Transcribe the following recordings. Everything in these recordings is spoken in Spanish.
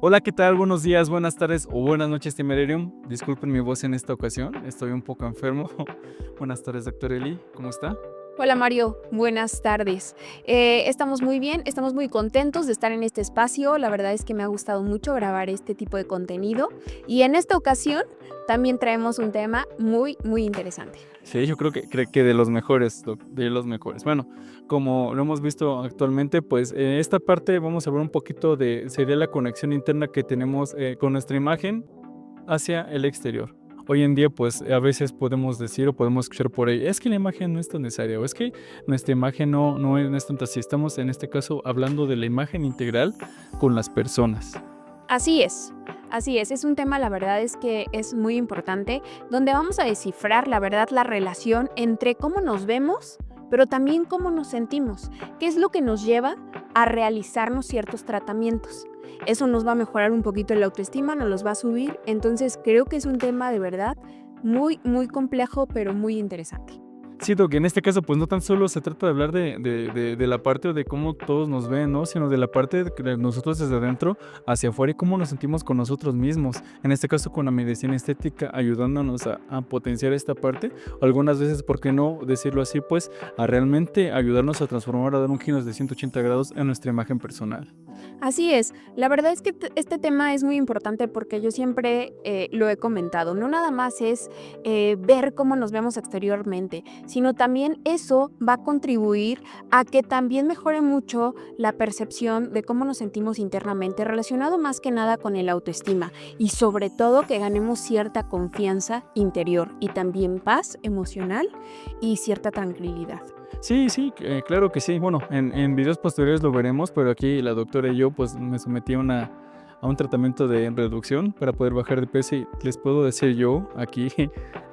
Hola, ¿qué tal? Buenos días, buenas tardes o buenas noches, Temerarium. Disculpen mi voz en esta ocasión, estoy un poco enfermo. Buenas tardes, doctor Eli, ¿cómo está? Hola Mario, buenas tardes. Estamos muy bien, estamos muy contentos de estar en este espacio. La verdad es que me ha gustado mucho grabar este tipo de contenido y en esta ocasión también traemos un tema muy interesante. Sí, yo creo que de los mejores, de los mejores. Bueno, como lo hemos visto actualmente, pues en esta parte vamos a ver un poquito sería la conexión interna que tenemos con nuestra imagen hacia el exterior. Hoy en día, pues a veces podemos decir o podemos escuchar por ahí, es que la imagen no es tan necesaria o es que nuestra imagen no es tanta así. Estamos en este caso hablando de la imagen integral con las personas. Así es un tema, la verdad es que es muy importante, donde vamos a descifrar, la verdad, la relación entre cómo nos vemos, pero también cómo nos sentimos, qué es lo que nos lleva a realizarnos ciertos tratamientos. Eso nos va a mejorar un poquito la autoestima, nos los va a subir, entonces creo que es un tema de verdad muy complejo, pero muy interesante. Siento que en este caso, pues no tan solo se trata de hablar de la parte de cómo todos nos ven, ¿no? Sino de la parte de nosotros desde adentro hacia afuera y cómo nos sentimos con nosotros mismos. En este caso, con la medicina estética, ayudándonos a potenciar esta parte. Algunas veces, ¿por qué no decirlo así? Pues a realmente ayudarnos a transformar, a dar un giro de 180 grados en nuestra imagen personal. Así es, la verdad es que este tema es muy importante porque yo siempre lo he comentado, no nada más es ver cómo nos vemos exteriormente, sino también eso va a contribuir a que también mejore mucho la percepción de cómo nos sentimos internamente, relacionado más que nada con el autoestima y sobre todo que ganemos cierta confianza interior y también paz emocional y cierta tranquilidad. Sí, sí, claro que sí. Bueno, en videos posteriores lo veremos, pero aquí la doctora y yo pues me sometí a un tratamiento de reducción para poder bajar de peso y les puedo decir yo aquí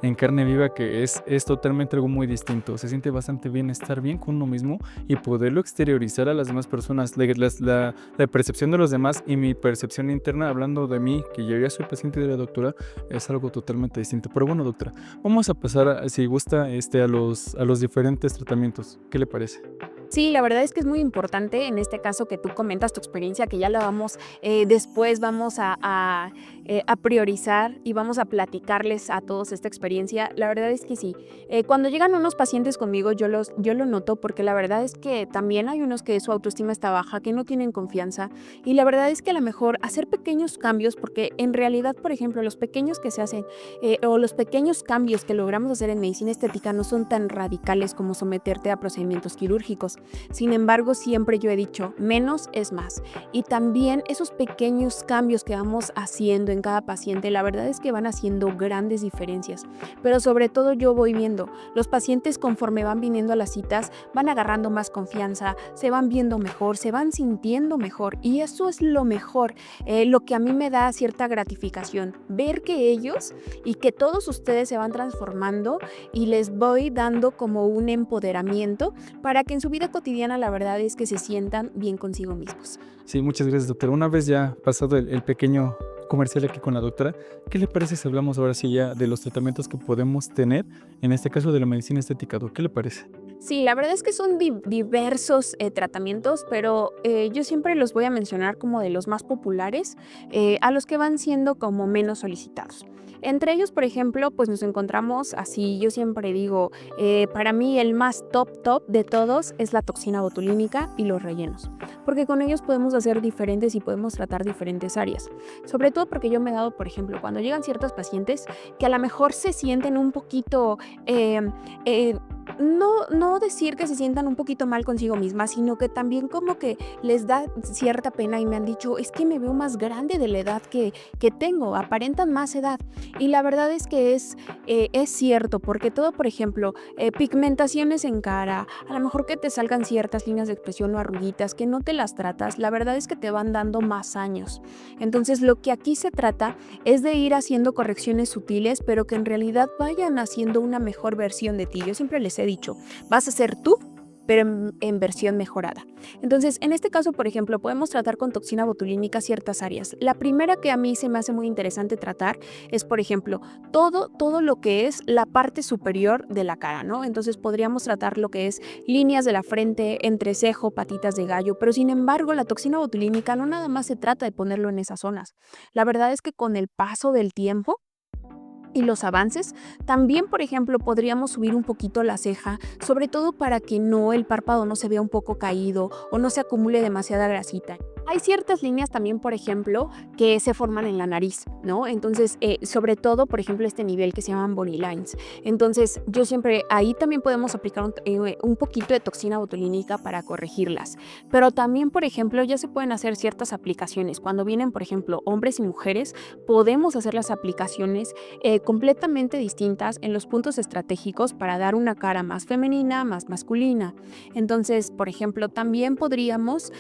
en carne viva que es totalmente algo muy distinto. Se siente bastante bien estar bien con uno mismo y poderlo exteriorizar a las demás personas. La percepción de los demás y mi percepción interna, hablando de mí, que yo ya soy paciente de la doctora, es algo totalmente distinto. Pero bueno, doctora, vamos a pasar, si gusta, a los diferentes tratamientos. ¿Qué le parece? Sí, la verdad es que es muy importante en este caso que tú comentas tu experiencia, que ya la vamos, después vamos a priorizar y vamos a platicarles a todos esta experiencia. La verdad es que sí, cuando llegan unos pacientes conmigo yo lo noto porque la verdad es que también hay unos que su autoestima está baja, que no tienen confianza y la verdad es que a lo mejor hacer pequeños cambios, porque en realidad, por ejemplo, los pequeños que se hacen o los pequeños cambios que logramos hacer en medicina estética no son tan radicales como someterte a procedimientos quirúrgicos. Sin embargo, siempre yo he dicho, menos es más. Y también esos pequeños cambios que vamos haciendo en cada paciente, la verdad es que van haciendo grandes diferencias. Pero sobre todo yo voy viendo, los pacientes conforme van viniendo a las citas, van agarrando más confianza, se van viendo mejor, se van sintiendo mejor. Y eso es lo mejor, lo que a mí me da cierta gratificación, ver que ellos y que todos ustedes se van transformando y les voy dando como un empoderamiento para que en su vida cotidiana la verdad es que se sientan bien consigo mismos. Sí, muchas gracias, doctora. Una vez ya pasado el pequeño comercial aquí con la doctora, ¿qué le parece si hablamos ahora sí ya de los tratamientos que podemos tener, en este caso de la medicina estética, doc? ¿Qué le parece? Sí, la verdad es que son diversos tratamientos, pero yo siempre los voy a mencionar como de los más populares, a los que van siendo como menos solicitados. Entre ellos, por ejemplo, pues nos encontramos así, yo siempre digo, para mí el más top de todos es la toxina botulínica y los rellenos, porque con ellos podemos hacer diferentes y podemos tratar diferentes áreas. Sobre todo porque yo me he dado, por ejemplo, cuando llegan ciertos pacientes que a lo mejor se sienten un poquito... no decir que se sientan un poquito mal consigo mismas, sino que también como que les da cierta pena y me han dicho, es que me veo más grande de la edad que tengo, aparentan más edad. Y la verdad es que es cierto, porque todo, por ejemplo, pigmentaciones en cara, a lo mejor que te salgan ciertas líneas de expresión o arruguitas que no te las tratas, la verdad es que te van dando más años. Entonces, lo que aquí se trata es de ir haciendo correcciones sutiles, pero que en realidad vayan haciendo una mejor versión de ti. Yo siempre les he dicho, vas a ser tú pero en versión mejorada. Entonces, en este caso, por ejemplo, podemos tratar con toxina botulínica ciertas áreas. La primera que a mí se me hace muy interesante tratar es, por ejemplo, todo lo que es la parte superior de la cara, ¿no? Entonces podríamos tratar lo que es líneas de la frente, entrecejo, patitas de gallo, pero sin embargo la toxina botulínica no nada más se trata de ponerlo en esas zonas. La verdad es que con el paso del tiempo y los avances, también, por ejemplo, podríamos subir un poquito la ceja, sobre todo para que el párpado no se vea un poco caído o no se acumule demasiada grasita. Hay ciertas líneas también, por ejemplo, que se forman en la nariz, ¿no? Entonces, sobre todo, por ejemplo, este nivel que se llaman bony lines. Entonces, yo siempre, ahí también podemos aplicar un poquito de toxina botulínica para corregirlas. Pero también, por ejemplo, ya se pueden hacer ciertas aplicaciones. Cuando vienen, por ejemplo, hombres y mujeres, podemos hacer las aplicaciones completamente distintas en los puntos estratégicos para dar una cara más femenina, más masculina. Entonces, por ejemplo, también podríamos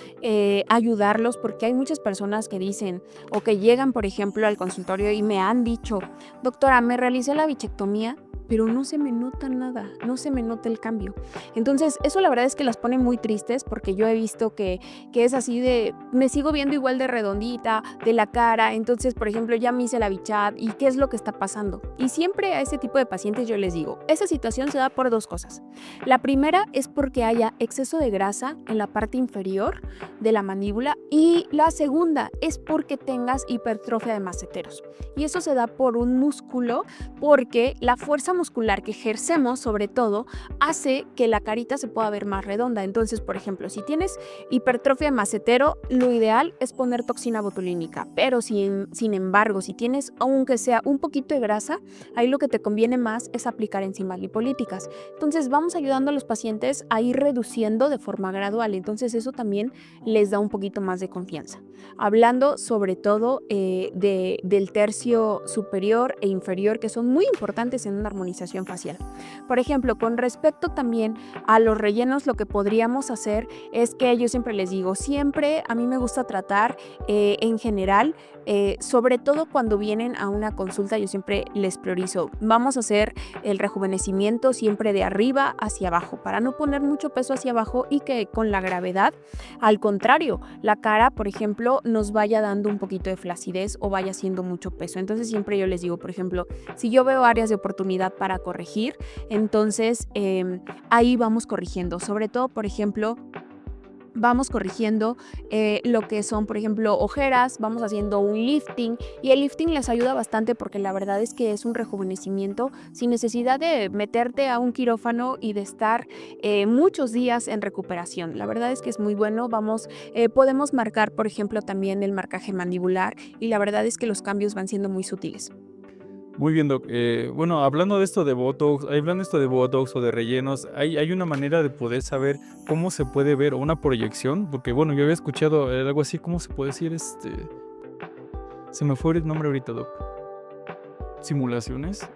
ayudarlos porque hay muchas personas que dicen o que llegan, por ejemplo, al consultorio y me han dicho, doctora, me realicé la bichectomía, pero no se me nota nada, no se me nota el cambio. Entonces, eso la verdad es que las pone muy tristes porque yo he visto que es así de, me sigo viendo igual de redondita, de la cara, entonces, por ejemplo, ya me hice la bichat y ¿qué es lo que está pasando? Y siempre a ese tipo de pacientes yo les digo, esa situación se da por dos cosas. La primera es porque haya exceso de grasa en la parte inferior de la mandíbula y la segunda es porque tengas hipertrofia de maceteros. Y eso se da por un músculo porque la fuerza muscular que ejercemos, sobre todo, hace que la carita se pueda ver más redonda. Entonces, por ejemplo, si tienes hipertrofia de macetero, lo ideal es poner toxina botulínica, pero sin embargo, si tienes aunque sea un poquito de grasa, ahí lo que te conviene más es aplicar enzimas lipolíticas. Entonces, vamos ayudando a los pacientes a ir reduciendo de forma gradual. Entonces, eso también les da un poquito más de confianza. Hablando sobre todo del tercio superior e inferior, que son muy importantes en una armonización facial. Por ejemplo, con respecto también a los rellenos, lo que podríamos hacer es que yo siempre les digo, siempre a mí me gusta tratar en general, sobre todo cuando vienen a una consulta, yo siempre les priorizo, vamos a hacer el rejuvenecimiento siempre de arriba hacia abajo, para no poner mucho peso hacia abajo y que con la gravedad, al contrario, la cara, por ejemplo, nos vaya dando un poquito de flacidez o vaya haciendo mucho peso. Entonces siempre yo les digo, por ejemplo, si yo veo áreas de oportunidad para corregir, entonces ahí vamos corrigiendo. Sobre todo, por ejemplo, vamos corrigiendo lo que son, por ejemplo, ojeras, vamos haciendo un lifting y el lifting les ayuda bastante porque la verdad es que es un rejuvenecimiento sin necesidad de meterte a un quirófano y de estar muchos días en recuperación. La verdad es que es muy bueno, podemos marcar, por ejemplo, también el marcaje mandibular y la verdad es que los cambios van siendo muy sutiles. Muy bien, Doc. Bueno, hablando de esto de Botox o de rellenos, ¿hay una manera de poder saber cómo se puede ver o una proyección? Porque, bueno, yo había escuchado algo así, ¿cómo se puede decir? Se me fue el nombre ahorita, Doc. ¿Simulaciones?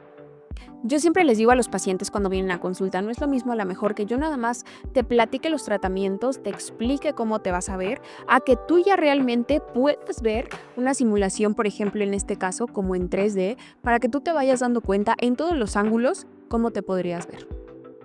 Yo siempre les digo a los pacientes cuando vienen a consulta, no es lo mismo a lo mejor que yo nada más te platique los tratamientos, te explique cómo te vas a ver, a que tú ya realmente puedas ver una simulación, por ejemplo, en este caso, como en 3D, para que tú te vayas dando cuenta en todos los ángulos cómo te podrías ver.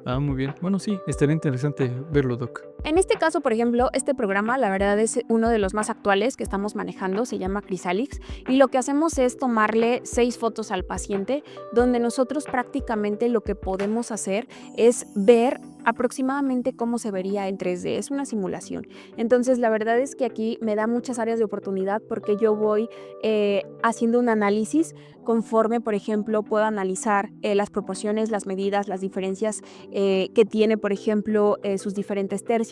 Ah, muy bien. Bueno, sí, estaría interesante verlo, Doc. En este caso, por ejemplo, este programa, la verdad es uno de los más actuales que estamos manejando, se llama Chrysalix, y lo que hacemos es tomarle 6 fotos al paciente, donde nosotros prácticamente lo que podemos hacer es ver aproximadamente cómo se vería en 3D, es una simulación. Entonces, la verdad es que aquí me da muchas áreas de oportunidad porque yo voy haciendo un análisis conforme, por ejemplo, puedo analizar las proporciones, las medidas, las diferencias que tiene, por ejemplo, sus diferentes tercios.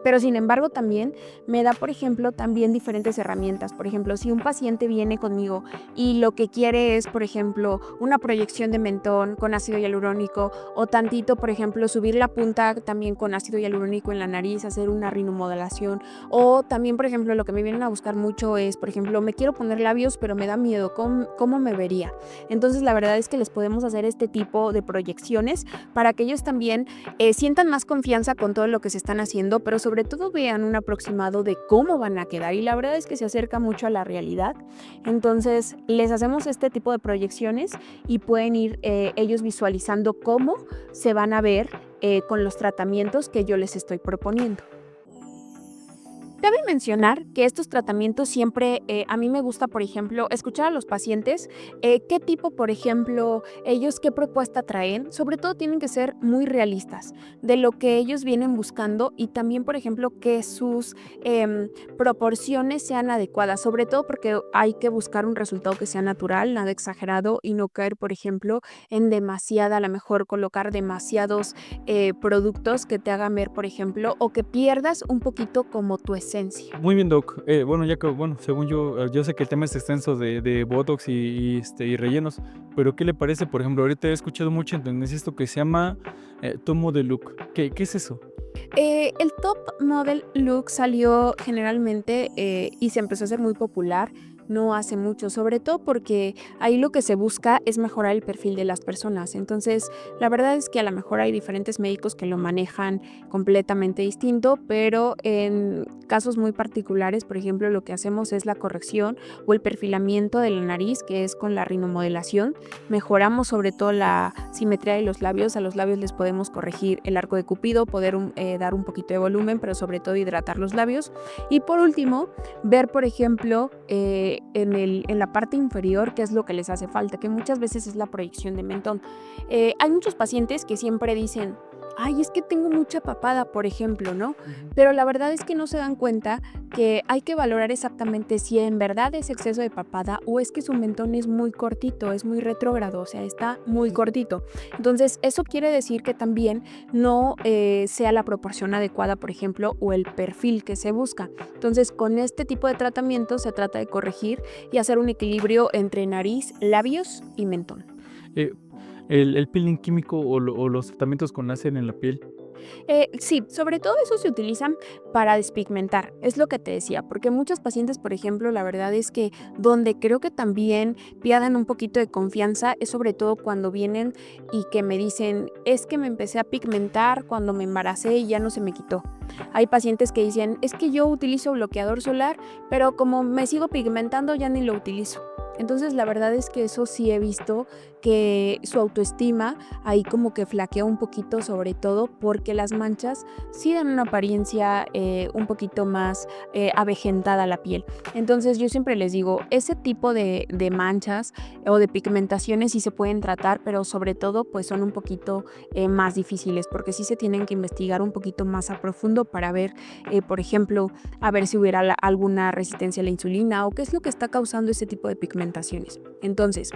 Pero sin embargo también me da, por ejemplo, también diferentes herramientas. Por ejemplo, si un paciente viene conmigo y lo que quiere es, por ejemplo, una proyección de mentón con ácido hialurónico o tantito, por ejemplo, subir la punta también con ácido hialurónico en la nariz, hacer una rinomodelación. O también, por ejemplo, lo que me vienen a buscar mucho es, por ejemplo, me quiero poner labios, pero me da miedo, ¿cómo me vería? Entonces, la verdad es que les podemos hacer este tipo de proyecciones para que ellos también sientan más confianza con todo lo que se están haciendo, pero sobre sobre todo vean un aproximado de cómo van a quedar y la verdad es que se acerca mucho a la realidad. Entonces les hacemos este tipo de proyecciones y pueden ir ellos visualizando cómo se van a ver con los tratamientos que yo les estoy proponiendo. Cabe mencionar que estos tratamientos siempre, a mí me gusta, por ejemplo, escuchar a los pacientes, qué tipo, por ejemplo, ellos qué propuesta traen. Sobre todo tienen que ser muy realistas de lo que ellos vienen buscando y también, por ejemplo, que sus proporciones sean adecuadas, sobre todo porque hay que buscar un resultado que sea natural, nada exagerado y no caer, por ejemplo, en demasiada, a lo mejor colocar demasiados productos que te hagan ver, por ejemplo, o que pierdas un poquito como tu esencia. Muy bien, Doc. Bueno, ya que, bueno, según yo sé que el tema es extenso de Botox y rellenos, pero ¿qué le parece? Por ejemplo, ahorita he escuchado mucho en tendencia esto que se llama tomo de look. ¿Qué es eso? El Top Model Look salió generalmente y se empezó a hacer muy popular no hace mucho, sobre todo porque ahí lo que se busca es mejorar el perfil de las personas. Entonces, la verdad es que a lo mejor hay diferentes médicos que lo manejan completamente distinto, pero en casos muy particulares, por ejemplo, lo que hacemos es la corrección o el perfilamiento de la nariz, que es con la rinomodelación. Mejoramos sobre todo la simetría de los labios. A los labios les podemos corregir el arco de Cupido, poder dar un poquito de volumen, pero sobre todo hidratar los labios. Y por último, ver, por ejemplo, en la parte inferior qué es lo que les hace falta, que muchas veces es la proyección de mentón. Hay muchos pacientes que siempre dicen, ay, es que tengo mucha papada, por ejemplo, ¿no? Pero la verdad es que no se dan cuenta que hay que valorar exactamente si en verdad es exceso de papada o es que su mentón es muy cortito, es muy retrógrado, o sea, está muy cortito. Entonces, eso quiere decir que también no sea la proporción adecuada, por ejemplo, o el perfil que se busca. Entonces, con este tipo de tratamiento se trata de corregir y hacer un equilibrio entre nariz, labios y mentón. Eh, el peeling químico o los tratamientos con láser en la piel. Sí, sobre todo eso se utilizan para despigmentar, es lo que te decía, porque muchos pacientes, por ejemplo, la verdad es que donde creo que también pierden un poquito de confianza es sobre todo cuando vienen y que me dicen, es que me empecé a pigmentar cuando me embaracé y ya no se me quitó. Hay pacientes que dicen, es que yo utilizo bloqueador solar, pero como me sigo pigmentando ya ni lo utilizo. Entonces la verdad es que eso sí he visto que su autoestima ahí como que flaquea un poquito, sobre todo porque las manchas sí dan una apariencia un poquito más avejentada a la piel. Entonces yo siempre les digo, ese tipo de manchas o de pigmentaciones sí se pueden tratar, pero sobre todo pues son un poquito más difíciles porque sí se tienen que investigar un poquito más a profundo para ver, por ejemplo, a ver si hubiera alguna resistencia a la insulina o qué es lo que está causando ese tipo de pigmentaciones. Entonces,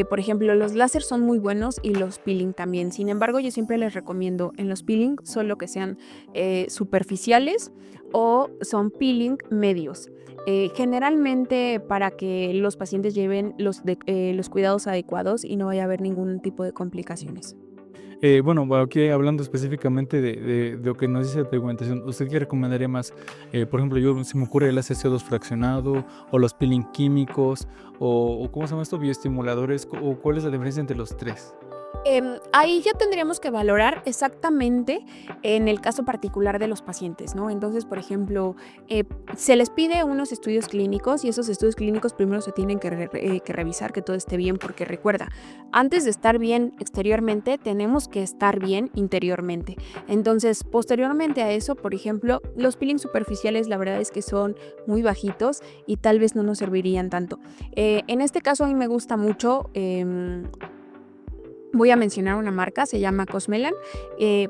por ejemplo, los láser son muy buenos y los peeling también. Sin embargo, yo siempre les recomiendo en los peeling solo que sean superficiales o son peeling medios. Generalmente para que los pacientes lleven los cuidados adecuados y no vaya a haber ningún tipo de complicaciones. Bueno, aquí hablando específicamente de lo que nos dice de pigmentación, ¿usted qué recomendaría más? Por ejemplo, yo se me ocurre el ACCO2 fraccionado o los peeling químicos o ¿cómo se llama esto? Bioestimuladores o ¿cuál es la diferencia entre los tres? Ahí ya tendríamos que valorar exactamente en el caso particular de los pacientes, ¿no? Entonces, por ejemplo, se les pide unos estudios clínicos y esos estudios clínicos primero se tienen que revisar que todo esté bien, porque recuerda, antes de estar bien exteriormente, tenemos que estar bien interiormente. Entonces, posteriormente a eso, por ejemplo, los peelings superficiales, la verdad es que son muy bajitos y tal vez no nos servirían tanto. En este caso, a mí me gusta mucho. Voy a mencionar una marca, se llama Cosmelan,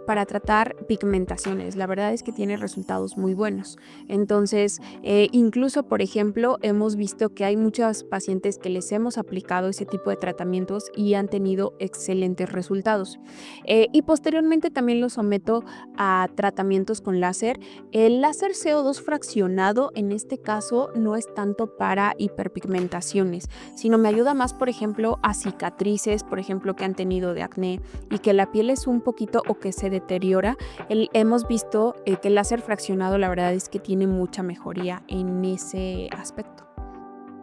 para tratar pigmentaciones. La verdad es que tiene resultados muy buenos. Entonces, incluso, por ejemplo, hemos visto que hay muchos pacientes que les hemos aplicado ese tipo de tratamientos y han tenido excelentes resultados. Y posteriormente también los someto a tratamientos con láser. El láser CO2 fraccionado, en este caso, no es tanto para hiperpigmentaciones, sino me ayuda más, por ejemplo, a cicatrices, por ejemplo, que han tenido de acné y que la piel es un poquito o que se deteriora. Hemos visto que el láser fraccionado la verdad es que tiene mucha mejoría en ese aspecto.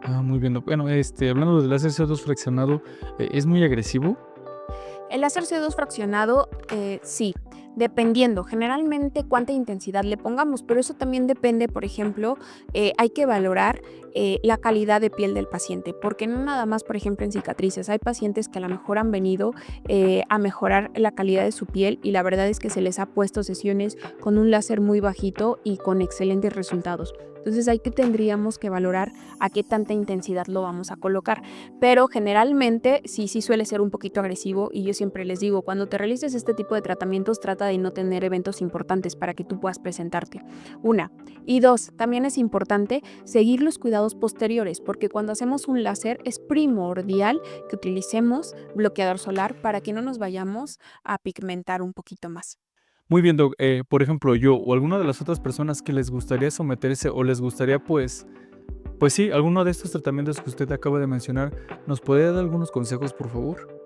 Ah, muy bien. Bueno, hablando del ACCO2 fraccionado, ¿es muy agresivo? El láser CO2 fraccionado, sí. Dependiendo, generalmente cuánta intensidad le pongamos, pero eso también depende, por ejemplo, hay que valorar la calidad de piel del paciente, porque no nada más, por ejemplo, en cicatrices, hay pacientes que a lo mejor han venido a mejorar la calidad de su piel y la verdad es que se les ha puesto sesiones con un láser muy bajito y con excelentes resultados. Entonces ahí que tendríamos que valorar a qué tanta intensidad lo vamos a colocar. Pero generalmente sí suele ser un poquito agresivo y yo siempre les digo, cuando te realices este tipo de tratamientos trata de no tener eventos importantes para que tú puedas presentarte. Una. Y dos, también es importante seguir los cuidados posteriores porque cuando hacemos un láser es primordial que utilicemos bloqueador solar para que no nos vayamos a pigmentar un poquito más. Muy bien, Doc. Por ejemplo, yo o alguna de las otras personas que les gustaría someterse o les gustaría, pues sí, alguno de estos tratamientos que usted acaba de mencionar, ¿nos puede dar algunos consejos, por favor?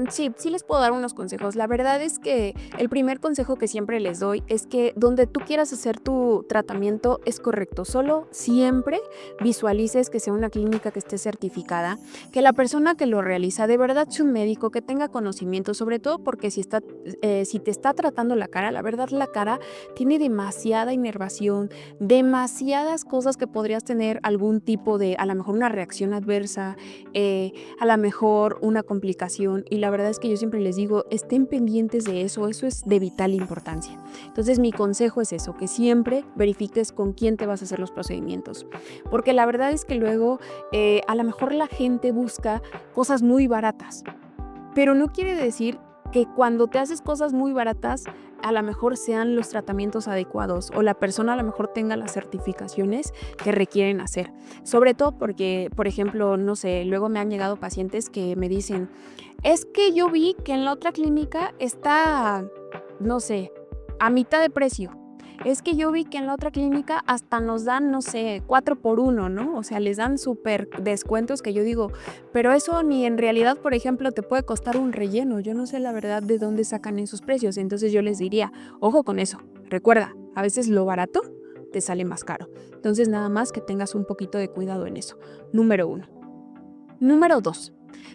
Sí les puedo dar unos consejos. La verdad es que el primer consejo que siempre les doy es que donde tú quieras hacer tu tratamiento es correcto. Solo siempre visualices que sea una clínica que esté certificada, que la persona que lo realiza de verdad sea un médico que tenga conocimiento, sobre todo porque si te está tratando la cara, la verdad la cara tiene demasiada inervación, demasiadas cosas que podrías tener algún tipo de, a lo mejor una reacción adversa, a lo mejor una complicación y la verdad es que yo siempre les digo, estén pendientes de eso es de vital importancia. Entonces mi consejo es eso, que siempre verifiques con quién te vas a hacer los procedimientos, porque la verdad es que luego a lo mejor la gente busca cosas muy baratas, pero no quiere decir que cuando te haces cosas muy baratas a lo mejor sean los tratamientos adecuados o la persona a lo mejor tenga las certificaciones que requieren hacer. Sobre todo porque, por ejemplo, no sé, luego me han llegado pacientes que me dicen, es que yo vi que en la otra clínica está, no sé, a mitad de precio. Es que yo vi que en la otra clínica hasta nos dan, no sé, 4 por 1, ¿no? O sea, les dan súper descuentos que yo digo, pero eso ni en realidad, por ejemplo, te puede costar un relleno. Yo no sé la verdad de dónde sacan esos precios. Entonces yo les diría, ojo con eso. Recuerda, a veces lo barato te sale más caro. Entonces nada más que tengas un poquito de cuidado en eso. Número 1. Número 2.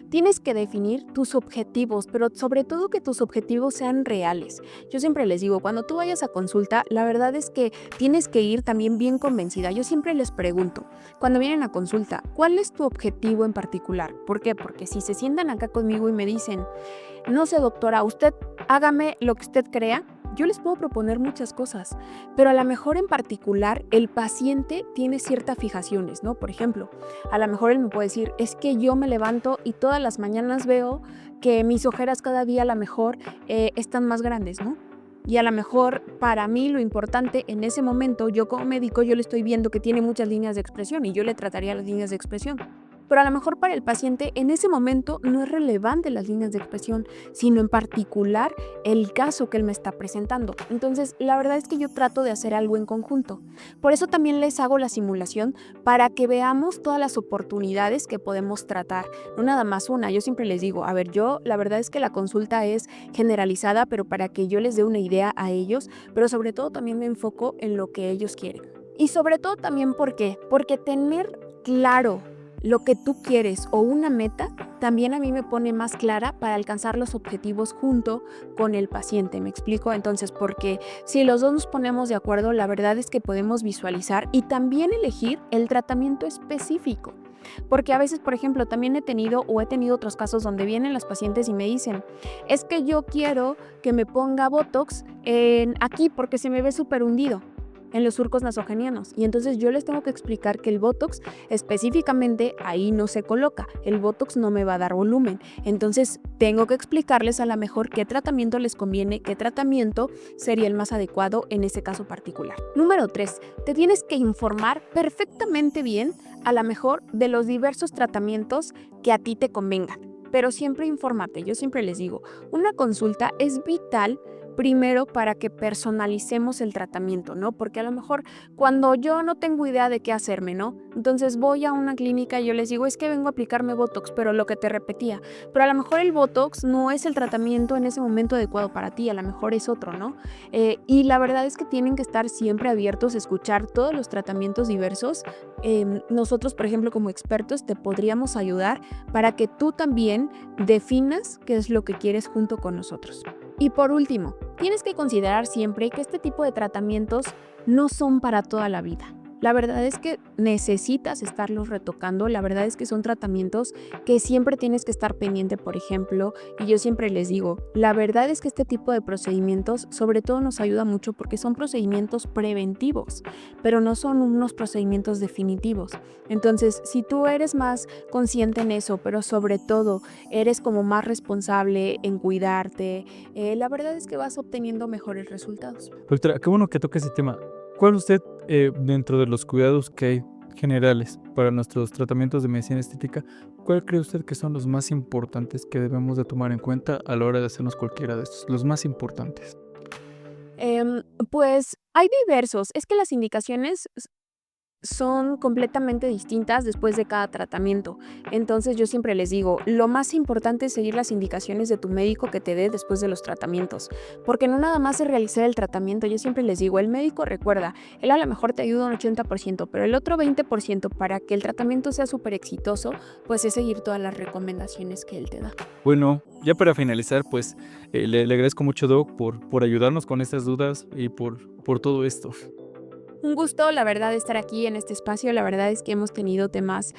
Tienes que definir tus objetivos, pero sobre todo que tus objetivos sean reales. Yo siempre les digo, cuando tú vayas a consulta, la verdad es que tienes que ir también bien convencida. Yo siempre les pregunto, cuando vienen a consulta, ¿cuál es tu objetivo en particular? ¿Por qué? Porque si se sientan acá conmigo y me dicen, no sé, doctora, usted hágame lo que usted crea, yo les puedo proponer muchas cosas, pero a lo mejor en particular el paciente tiene ciertas fijaciones, ¿no? Por ejemplo, a lo mejor él me puede decir, es que yo me levanto y todas las mañanas veo que mis ojeras cada día a lo mejor están más grandes, ¿no? Y a lo mejor para mí lo importante en ese momento, yo como médico, yo le estoy viendo que tiene muchas líneas de expresión y yo le trataría las líneas de expresión. Pero a lo mejor para el paciente en ese momento no es relevante las líneas de expresión, sino en particular el caso que él me está presentando. Entonces, la verdad es que yo trato de hacer algo en conjunto. Por eso también les hago la simulación para que veamos todas las oportunidades que podemos tratar, no nada más una. Yo siempre les digo, a ver, yo la verdad es que la consulta es generalizada, pero para que yo les dé una idea a ellos, pero sobre todo también me enfoco en lo que ellos quieren. Y sobre todo también, ¿por qué? Porque tener claro lo que tú quieres o una meta, también a mí me pone más clara para alcanzar los objetivos junto con el paciente, ¿me explico? Entonces, porque si los dos nos ponemos de acuerdo, la verdad es que podemos visualizar y también elegir el tratamiento específico. Porque a veces, por ejemplo, también he tenido otros casos donde vienen los pacientes y me dicen, es que yo quiero que me ponga Botox aquí porque se me ve súper hundido en los surcos nasogenianos. Y entonces yo les tengo que explicar que el Botox específicamente ahí no se coloca. El Botox no me va a dar volumen. Entonces tengo que explicarles a lo mejor qué tratamiento les conviene, qué tratamiento sería el más adecuado en ese caso particular. Número 3. Te tienes que informar perfectamente bien a lo mejor de los diversos tratamientos que a ti te convengan. Pero siempre infórmate. Yo siempre les digo, una consulta es vital primero para que personalicemos el tratamiento, ¿no? Porque a lo mejor cuando yo no tengo idea de qué hacerme, ¿no? Entonces voy a una clínica y yo les digo, es que vengo a aplicarme Botox, pero lo que te repetía, pero a lo mejor el Botox no es el tratamiento en ese momento adecuado para ti, a lo mejor es otro, ¿no? Y la verdad es que tienen que estar siempre abiertos a escuchar todos los tratamientos diversos. Nosotros, por ejemplo, como expertos, te podríamos ayudar para que tú también definas qué es lo que quieres junto con nosotros. Y por último, tienes que considerar siempre que este tipo de tratamientos no son para toda la vida. La verdad es que necesitas estarlos retocando, la verdad es que son tratamientos que siempre tienes que estar pendiente, por ejemplo, y yo siempre les digo, la verdad es que este tipo de procedimientos sobre todo nos ayuda mucho porque son procedimientos preventivos, pero no son unos procedimientos definitivos. Entonces, si tú eres más consciente en eso, pero sobre todo eres como más responsable en cuidarte, la verdad es que vas obteniendo mejores resultados. Doctora, qué bueno que toque ese tema. ¿Cuál usted, dentro de los cuidados que hay generales para nuestros tratamientos de medicina estética, cuál cree usted que son los más importantes que debemos de tomar en cuenta a la hora de hacernos cualquiera de estos? Los más importantes. Pues hay diversos, es que las indicaciones son completamente distintas después de cada tratamiento. Entonces yo siempre les digo, lo más importante es seguir las indicaciones de tu médico que te dé después de los tratamientos, porque no nada más es realizar el tratamiento. Yo siempre les digo, el médico recuerda, él a lo mejor te ayuda un 80%, pero el otro 20% para que el tratamiento sea súper exitoso, pues es seguir todas las recomendaciones que él te da. Bueno, ya para finalizar, pues le agradezco mucho, Doc, por ayudarnos con estas dudas y por todo esto. Un gusto, la verdad, estar aquí en este espacio. La verdad es que hemos tenido temas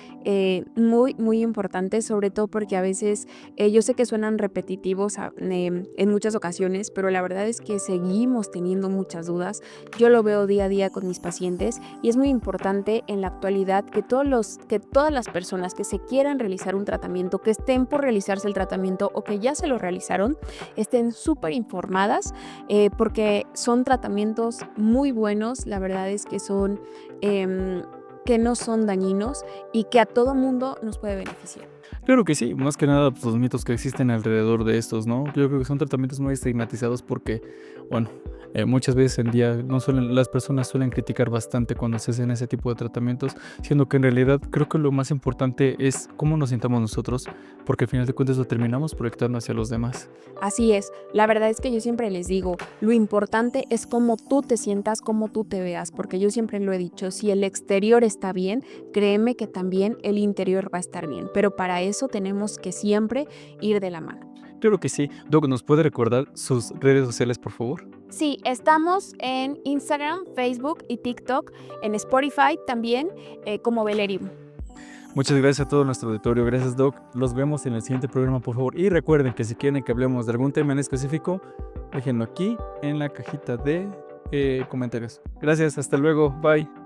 muy importantes, sobre todo porque a veces yo sé que suenan repetitivos en muchas ocasiones, pero la verdad es que seguimos teniendo muchas dudas. Yo lo veo día a día con mis pacientes y es muy importante en la actualidad que todas las personas que se quieran realizar un tratamiento, que estén por realizarse el tratamiento o que ya se lo realizaron, estén súper informadas porque son tratamientos muy buenos. La verdad es que son que no son dañinos y que a todo mundo nos puede beneficiar. Claro que sí, más que nada pues, los mitos que existen alrededor de estos, ¿no? Yo creo que son tratamientos muy estigmatizados porque, bueno, muchas veces en día las personas suelen criticar bastante cuando se hacen ese tipo de tratamientos, siendo que en realidad creo que lo más importante es cómo nos sintamos nosotros, porque al final de cuentas lo terminamos proyectando hacia los demás. Así es, la verdad es que yo siempre les digo, lo importante es cómo tú te sientas, cómo tú te veas, porque yo siempre lo he dicho, si el exterior está bien, créeme que también el interior va a estar bien, pero para eso tenemos que siempre ir de la mano. Claro que sí. Doc, ¿nos puede recordar sus redes sociales, por favor? Sí, estamos en Instagram, Facebook y TikTok, en Spotify también, como Belerium. Muchas gracias a todo nuestro auditorio. Gracias, Doc. Los vemos en el siguiente programa, por favor. Y recuerden que si quieren que hablemos de algún tema en específico, déjenlo aquí en la cajita de comentarios. Gracias, hasta luego. Bye.